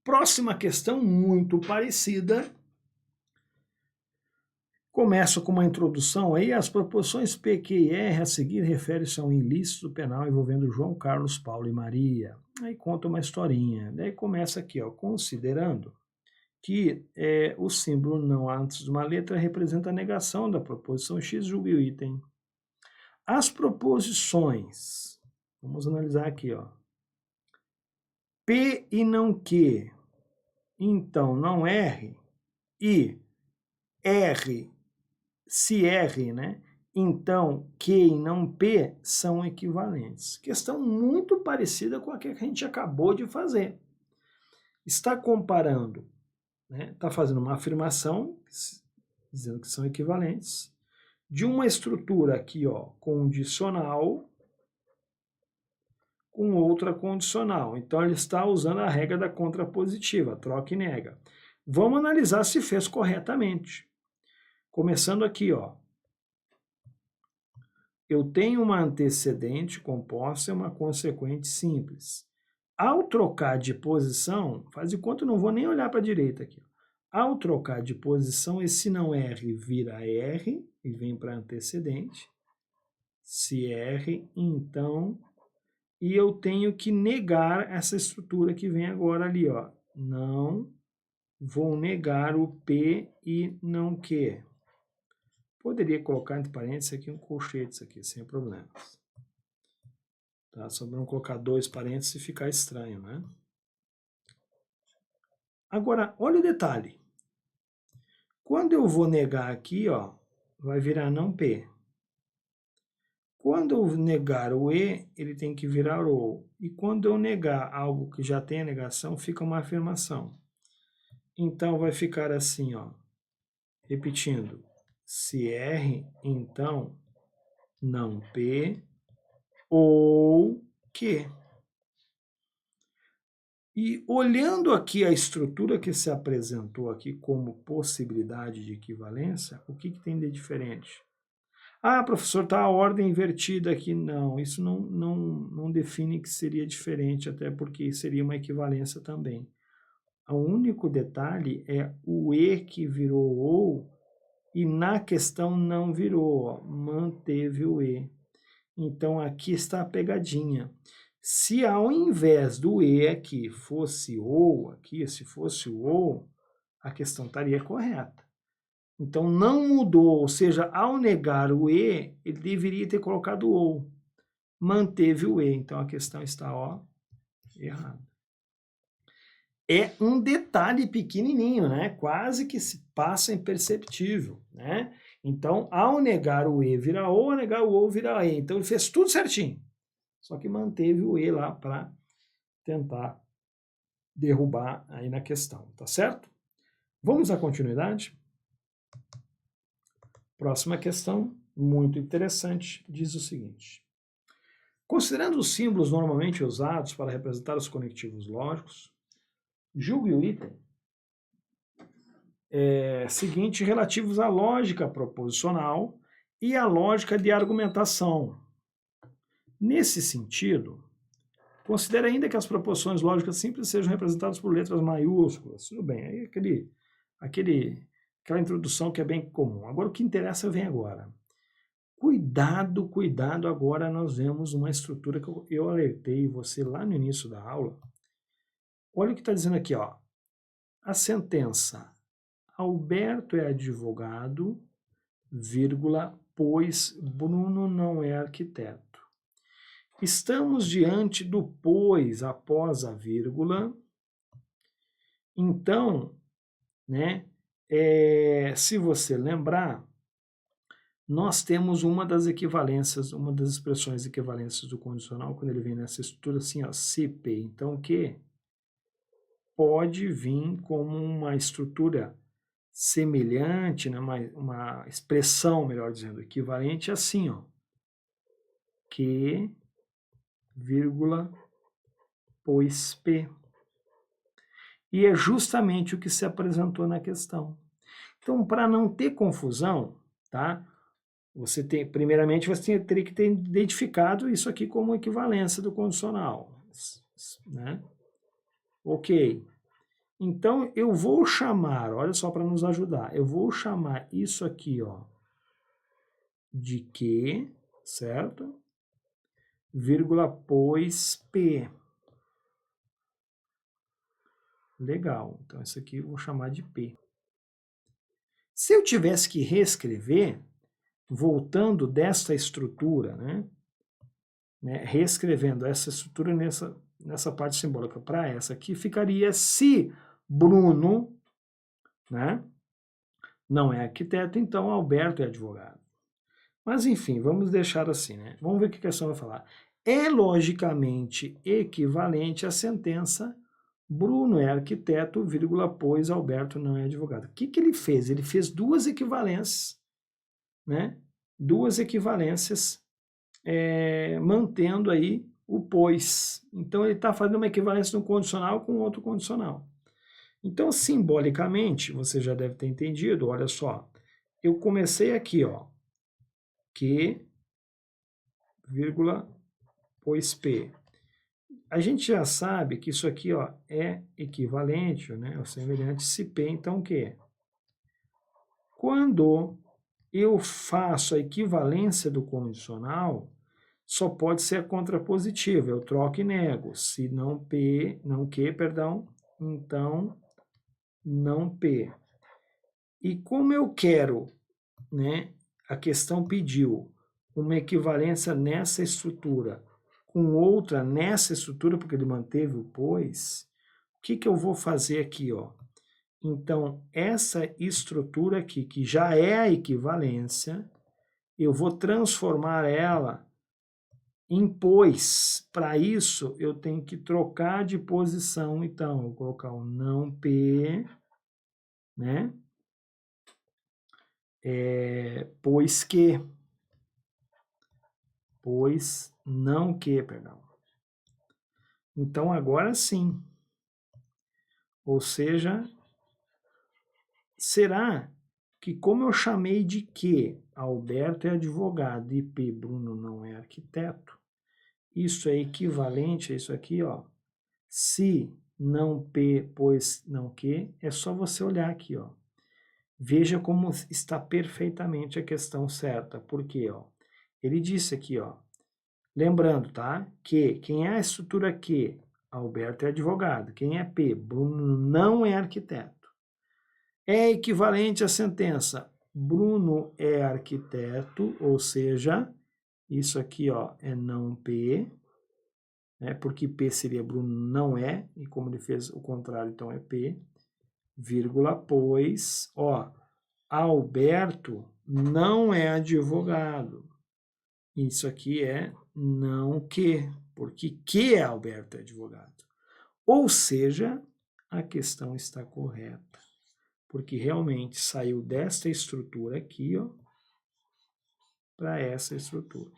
Próxima questão, muito parecida. Começo com uma introdução aí. As proposições P, Q e R a seguir referem-se a um ilícito penal envolvendo João Carlos, Paulo e Maria. Aí conta uma historinha. Daí começa aqui, ó, considerando que o símbolo não antes de uma letra representa a negação da proposição X, julgue o item. As proposições, vamos analisar aqui, ó. P e não Q, então não R, e R, se R, né? Então Q e não P são equivalentes. Questão muito parecida com a que a gente acabou de fazer. Está comparando, né? Está fazendo uma afirmação, dizendo que são equivalentes, de uma estrutura aqui, ó, condicional, com outra condicional. Então, ele está usando a regra da contrapositiva, troca e nega. Vamos analisar se fez corretamente. Começando aqui, ó. Eu tenho uma antecedente composta e uma consequente simples. Ao trocar de posição, faz de conta, eu não vou nem olhar para a direita aqui. Ao trocar de posição, esse não R vira R e vem para antecedente. Se R, então... E eu tenho que negar essa estrutura que vem agora ali, ó. Não vou negar o P e não Q. Poderia colocar entre parênteses aqui um colchete aqui, sem problemas. Tá? Só para não colocar dois parênteses e ficar estranho, né? Agora, olha o detalhe. Quando eu vou negar aqui, ó, vai virar não P. Quando eu negar o E, ele tem que virar O. E quando eu negar algo que já tem a negação, fica uma afirmação. Então, vai ficar assim, ó. Repetindo. Se R, então, não P ou Q. E olhando aqui a estrutura que se apresentou aqui como possibilidade de equivalência, o que tem de diferente? Ah, professor, está a ordem invertida aqui. Não, isso não define que seria diferente, até porque seria uma equivalência também. O único detalhe é o E que virou OU e na questão não virou, ó, manteve o E. Então aqui está a pegadinha. Se ao invés do E aqui fosse OU, aqui, se fosse o OU, a questão estaria correta. Então não mudou, ou seja, ao negar o E, ele deveria ter colocado o OU. Manteve o E, então a questão está, ó, errada. É um detalhe pequenininho, né? Quase que se passa imperceptível, né? Então, ao negar o E vira O, ao negar o O vira E. Então ele fez tudo certinho. Só que manteve o E lá para tentar derrubar aí na questão, tá certo? Vamos à continuidade? Próxima questão, muito interessante, diz o seguinte. Considerando os símbolos normalmente usados para representar os conectivos lógicos, julgue o item seguinte relativos à lógica proposicional e à lógica de argumentação. Nesse sentido, considere ainda que as proposições lógicas simples sejam representadas por letras maiúsculas. Tudo bem, aí aquela introdução que é bem comum. Agora o que interessa vem agora. Cuidado, cuidado, agora nós vemos uma estrutura que eu alertei você lá no início da aula. Olha o que está dizendo aqui, ó. A sentença, Alberto é advogado, vírgula, pois Bruno não é arquiteto. Estamos diante do pois após a vírgula Então, né, se você lembrar, nós temos uma das equivalências, uma das expressões equivalências do condicional, quando ele vem nessa estrutura assim, ó, CP. Então, o que pode vir como uma estrutura semelhante, né, uma expressão, melhor dizendo, equivalente assim, ó, Q, vírgula, pois P. E é justamente o que se apresentou na questão. Então, para não ter confusão, tá? Primeiramente, você teria que ter identificado isso aqui como equivalência do condicional, né? Ok. Então, eu vou chamar, olha só para nos ajudar, eu vou chamar isso aqui, ó, de Q, certo? Vírgula, pois P. Legal, então isso aqui eu vou chamar de P. Se eu tivesse que reescrever, voltando desta estrutura, né, reescrevendo essa estrutura nessa parte simbólica para essa aqui, ficaria se Bruno, né, não é arquiteto, então Alberto é advogado. Mas enfim, vamos deixar assim, né? Vamos ver o que a questão vai falar. É logicamente equivalente à sentença Bruno é arquiteto, vírgula, pois Alberto não é advogado. O que ele fez? Ele fez duas equivalências, né? Duas equivalências, mantendo aí o pois. Então, ele está fazendo uma equivalência de um condicional com outro condicional. Então, simbolicamente, você já deve ter entendido, olha só, eu comecei aqui, ó, Q, vírgula, pois P. A gente já sabe que isso aqui, ó, é equivalente, né, ou semelhante se P, então o quê? Quando eu faço a equivalência do condicional, só pode ser a contrapositiva, eu troco e nego. Se não P, não Q, perdão, então não P. E como eu quero, né, a questão pediu uma equivalência nessa estrutura com outra nessa estrutura, porque ele manteve o pois, o que eu vou fazer aqui, ó? Então, essa estrutura aqui, que já é a equivalência, eu vou transformar ela em pois. Para isso, eu tenho que trocar de posição. Então, eu vou colocar o não P, né? Pois que. Pois não que, perdão. Então, agora sim. Ou seja, será que como eu chamei de que Alberto é advogado e P, Bruno não é arquiteto, isso é equivalente a isso aqui, ó. Se não P, pois não que, é só você olhar aqui, ó. Veja como está perfeitamente a questão certa. Por quê, ó? Ele disse aqui, ó. Lembrando, tá? Que quem é a estrutura Q? Alberto é advogado. Quem é P? Bruno não é arquiteto. É equivalente à sentença Bruno é arquiteto, ou seja, isso aqui, ó, é não P, né, porque P seria Bruno não é, e como ele fez o contrário, então é P, vírgula, pois, ó, Alberto não é advogado. Isso aqui é não que, porque que Alberto é advogado. Ou seja, a questão está correta, porque realmente saiu desta estrutura aqui, ó, para essa estrutura.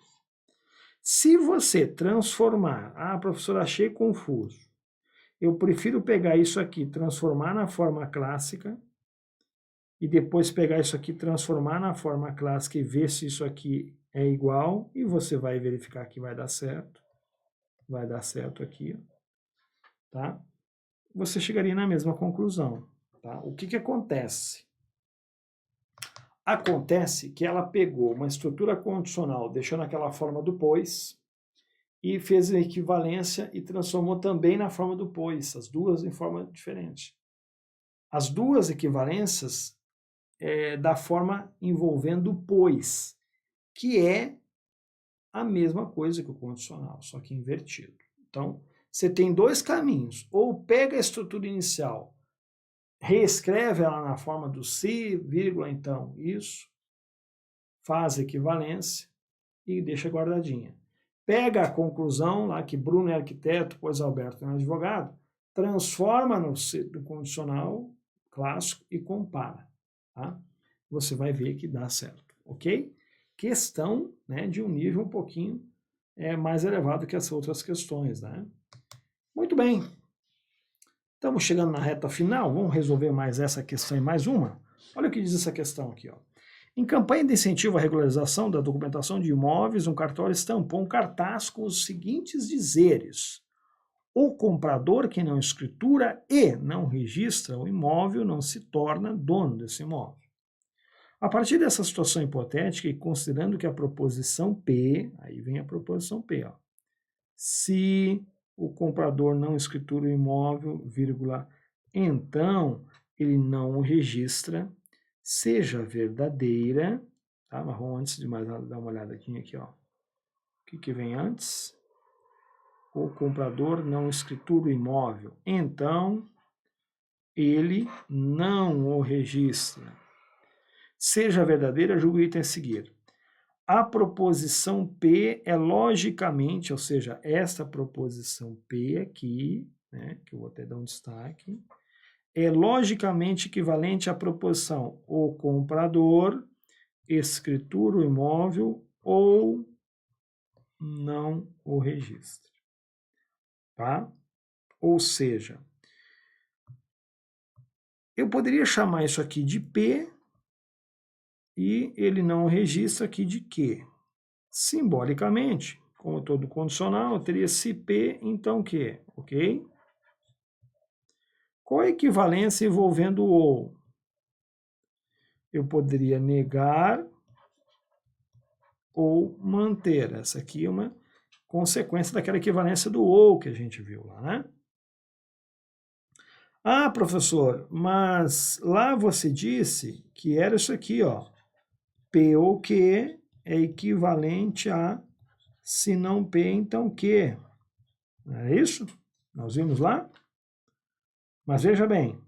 Se você transformar, professor, achei confuso, eu prefiro pegar isso aqui, transformar na forma clássica, e depois pegar isso aqui, transformar na forma clássica e ver se isso aqui é igual, e você vai verificar que vai dar certo. Vai dar certo aqui, tá? Você chegaria na mesma conclusão, tá? O que acontece? Acontece que ela pegou uma estrutura condicional, deixou naquela forma do pois, e fez a equivalência e transformou também na forma do pois, as duas em forma diferente. As duas equivalências da forma envolvendo o pois, que é a mesma coisa que o condicional, só que invertido. Então, você tem dois caminhos, ou pega a estrutura inicial, reescreve ela na forma do se, vírgula, então, isso, faz equivalência e deixa guardadinha. Pega a conclusão lá que Bruno é arquiteto, pois Alberto é advogado, transforma no condicional clássico e compara, tá? Você vai ver que dá certo, ok? Questão, né, de um nível um pouquinho mais elevado que as outras questões, né? Muito bem. Estamos chegando na reta final, vamos resolver mais essa questão e mais uma? Olha o que diz essa questão aqui, ó. Em campanha de incentivo à regularização da documentação de imóveis, um cartório estampou um cartaz com os seguintes dizeres: o comprador que não escritura e não registra o imóvel não se torna dono desse imóvel. A partir dessa situação hipotética e considerando que a proposição P, aí vem a proposição P, ó, se o comprador não escritura o imóvel, vírgula, então ele não o registra, seja verdadeira, tá? Mas vamos, antes de mais dar uma olhada aqui, ó. O que vem antes? O comprador não escritura o imóvel, então ele não o registra. Seja verdadeira, julgue o item a seguir. A proposição P é logicamente, ou seja, esta proposição P aqui, né, que eu vou até dar um destaque, é logicamente equivalente à proposição o comprador escritura o imóvel ou não o registra, tá? Ou seja, eu poderia chamar isso aqui de P e ele não registra aqui de Q. Simbolicamente, como todo condicional, eu teria se P, então Q, ok? Qual a equivalência envolvendo o ou? Eu poderia negar ou manter. Essa aqui é uma consequência daquela equivalência do ou que a gente viu lá, né? Ah, professor, mas lá você disse que era isso aqui, ó. P ou Q é equivalente a se não P, então Q. Não é isso? Nós vimos lá? Mas veja bem,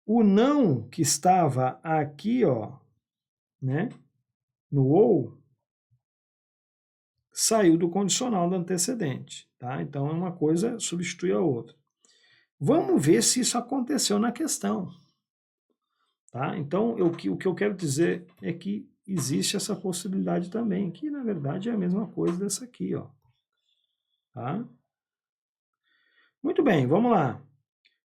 o não que estava aqui, ó, né, no ou, saiu do condicional do antecedente, tá? Então, uma coisa substitui a outra. Vamos ver se isso aconteceu na questão, tá? Então, o que eu quero dizer é que existe essa possibilidade também, que na verdade é a mesma coisa dessa aqui, ó, tá? Muito bem, vamos lá.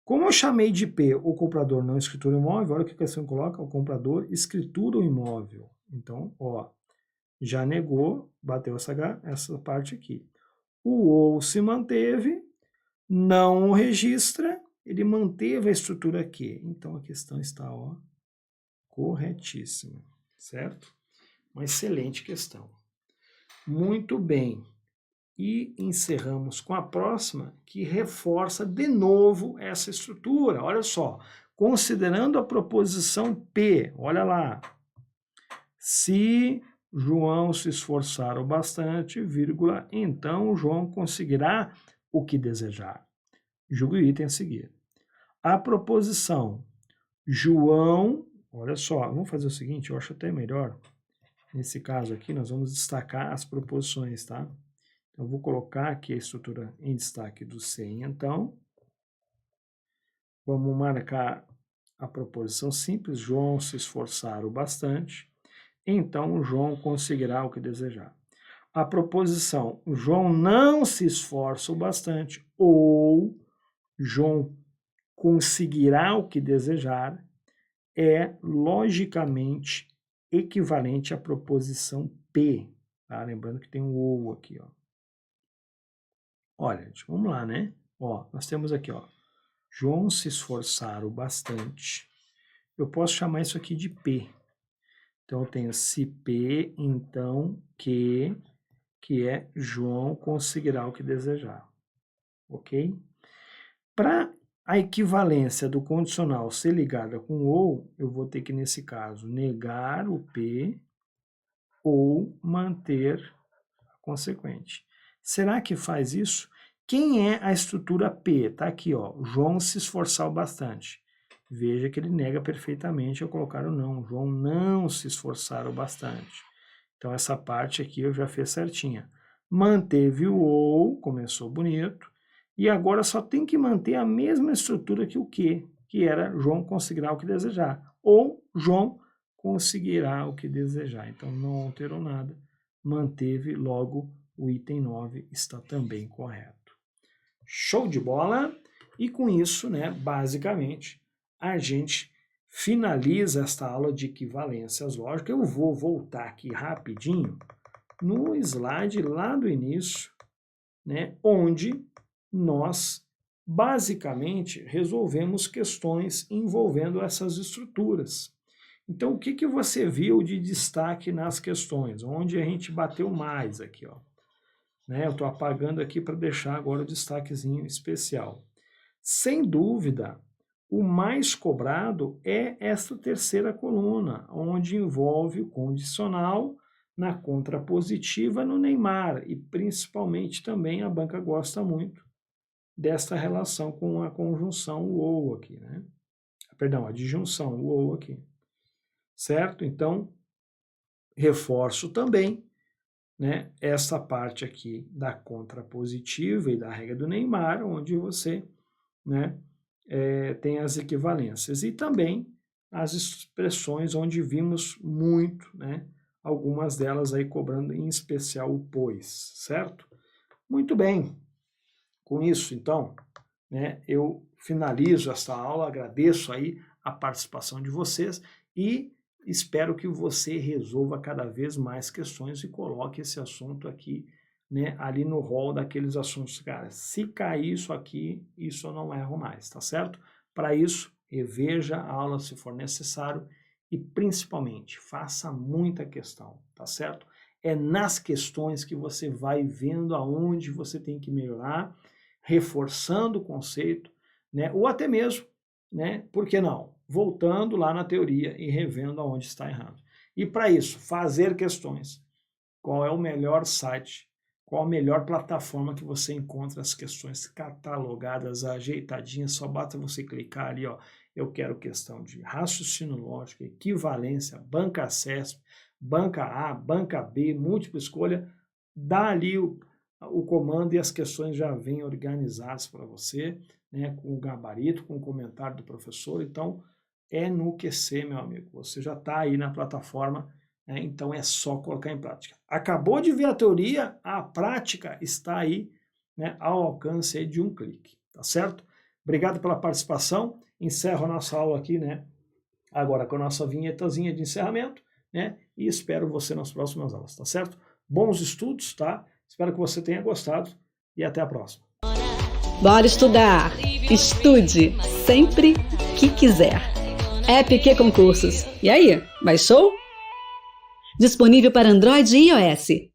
Como eu chamei de P o comprador não escritura o imóvel, olha o que a questão coloca, o comprador escritura o imóvel. Então, ó, já negou, bateu essa parte aqui. O ou se manteve, não o registra, ele manteve a estrutura aqui. Então, a questão está, ó, corretíssima, certo? Uma excelente questão. Muito bem. E encerramos com a próxima, que reforça de novo essa estrutura. Olha só, considerando a proposição P, olha lá, se João se esforçar o bastante, vírgula, então João conseguirá o que desejar. Julgue o item a seguir. A proposição João, olha só, vamos fazer o seguinte, eu acho até melhor, nesse caso aqui, nós vamos destacar as proposições, tá? Eu vou colocar aqui a estrutura em destaque do sem, então. Vamos marcar a proposição simples, João se esforçar o bastante, então João conseguirá o que desejar. A proposição João não se esforça o bastante ou João conseguirá o que desejar é logicamente equivalente à proposição P, tá? Lembrando que tem um ou aqui, ó. Olha, gente, vamos lá, né? Ó, nós temos aqui, ó, João se esforçar o bastante. Eu posso chamar isso aqui de P. Então, eu tenho se P, então, que é João conseguirá o que desejar. Ok? Para a equivalência do condicional ser ligada com ou, eu vou ter que, nesse caso, negar o P ou manter a consequente. Será que faz isso? Quem é a estrutura P? Tá aqui, ó. João se esforçou bastante. Veja que ele nega perfeitamente ao colocar o não. João não se esforçaram bastante. Então, essa parte aqui eu já fiz certinha. Manteve o ou, começou bonito. E agora só tem que manter a mesma estrutura que o que era João conseguirá o que desejar. Ou João conseguirá o que desejar. Então, não alterou nada. Manteve, logo, o item 9 está também correto. Show de bola! E com isso, né, basicamente, a gente finaliza esta aula de equivalências lógicas. Eu vou voltar aqui rapidinho no slide lá do início, né, onde nós basicamente resolvemos questões envolvendo essas estruturas. Então, o que você viu de destaque nas questões? Onde a gente bateu mais aqui, ó. Né, eu estou apagando aqui para deixar agora o destaquezinho especial. Sem dúvida, o mais cobrado é esta terceira coluna, onde envolve o condicional na contrapositiva no Neymar, e principalmente também a banca gosta muito desta relação com a conjunção o ou aqui, né? Perdão, a disjunção o ou aqui, certo? Então, reforço também, né, essa parte aqui da contrapositiva e da regra do Neymar, onde você, né, tem as equivalências. E também as expressões onde vimos muito, né, algumas delas aí cobrando em especial o pois, certo? Muito bem. Com isso, então, né, eu finalizo esta aula, agradeço aí a participação de vocês e espero que você resolva cada vez mais questões e coloque esse assunto aqui, né, ali no rol daqueles assuntos. Cara, se cair isso aqui, isso eu não erro mais, tá certo? Para isso, reveja a aula se for necessário e, principalmente, faça muita questão, tá certo? É nas questões que você vai vendo aonde você tem que melhorar, reforçando o conceito, né, ou até mesmo, né, por que não? Voltando lá na teoria e revendo aonde está errado. E para isso, fazer questões. Qual é o melhor site? Qual a melhor plataforma que você encontra as questões catalogadas, ajeitadinhas? Só basta você clicar ali, ó. Eu quero questão de raciocínio lógico, equivalência, banca CESP, banca A, banca B, múltipla escolha. Dá ali o comando e as questões já vêm organizadas para você, né, com o gabarito, com o comentário do professor. Então, é no QC, meu amigo. Você já está aí na plataforma, né, então é só colocar em prática. Acabou de ver a teoria, a prática está aí, né, ao alcance aí de um clique, tá certo? Obrigado pela participação. Encerro a nossa aula aqui, né, agora com a nossa vinhetazinha de encerramento, né, e espero você nas próximas aulas, tá certo? Bons estudos, tá? Espero que você tenha gostado e até a próxima. Bora estudar! Estude sempre que quiser. EPQ Concursos. E aí, baixou? Disponível para Android e iOS.